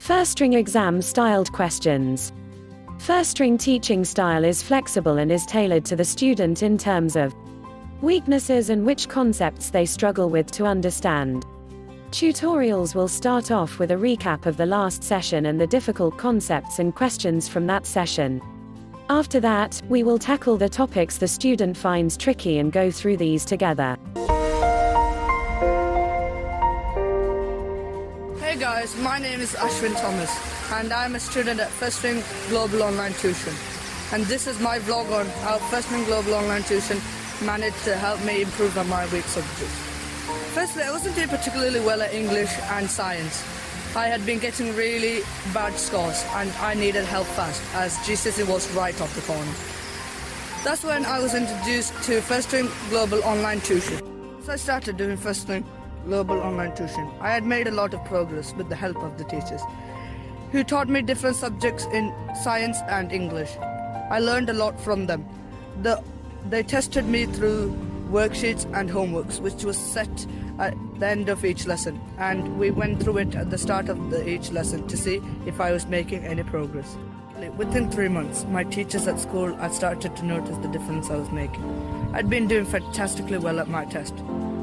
Firstring exam styled questions. Firstring teaching style is flexible and is tailored to the student in terms of weaknesses and which concepts they struggle with to understand. Tutorials will start off with a recap of the last session and the difficult concepts and questions from that session. After that, we will tackle the topics the student finds tricky and go through these together. Hey guys, my name is Ashwin Thomas and I'm a student at Firstring Global Online Tuition. And this is my vlog on how Firstring Global Online Tuition managed to help me improve on my weak subjects. Firstly, I wasn't doing particularly well at English and science. I had been getting really bad scores and I needed help fast as GCSE was right off the corner. That's when I was introduced to Firstring Global Online Tuition. So I started doing Firstring Global Online Tuition. I had made a lot of progress with the help of the teachers, who taught me different subjects in science and English. I learned a lot from them. They tested me through worksheets and homeworks, which was set at the end of each lesson, and we went through it at the start of each lesson to see if I was making any progress. Within 3 months, my teachers at school had started to notice the difference I was making. I'd been doing fantastically well at my test,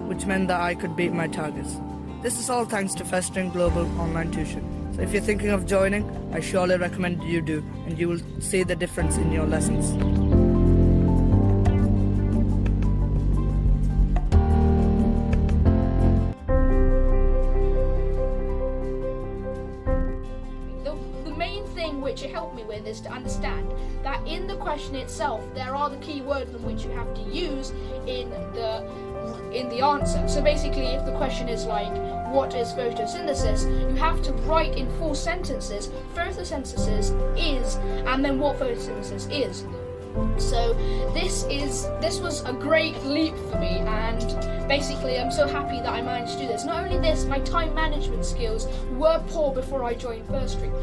which meant that I could beat my targets. This is all thanks to Firstring Global Online Tuition. So if you're thinking of joining, I surely recommend you do, and you will see the difference in your lessons. Which it helped me with is to understand that in the question itself there are the key words in which you have to use in the answer. So basically, if the question is like, what is photosynthesis, you have to write in 4 sentences photosynthesis is, and then what photosynthesis is. So this was a great leap for me, and basically I'm so happy that I managed to do this. Not only this, my time management skills were poor before I joined Firstring.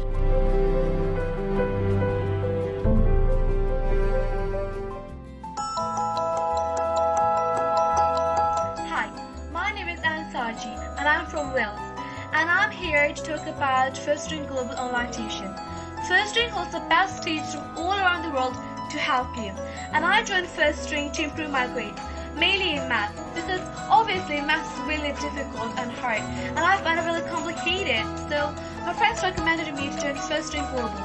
And I'm from Wales, and I'm here to talk about Firstring Global Online Tuition. Firstring holds the best teachers from all around the world to help you, and I joined Firstring to improve my grades, mainly in math, because obviously math is really difficult and hard, and I find it really complicated. So my friends recommended me to join Firstring Global,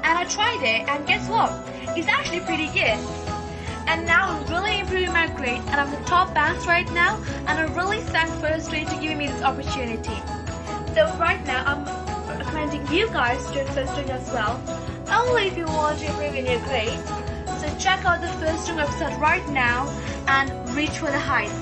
and I tried it, and guess what? It's actually pretty good. And now I'm really improving my grade, and I'm the top bands right now, and I really thank Firstring to giving me this opportunity. So right now I'm recommending you guys to join Firstring as well, only if you want to improve in your grades. So check out the Firstring website right now and reach for the heights.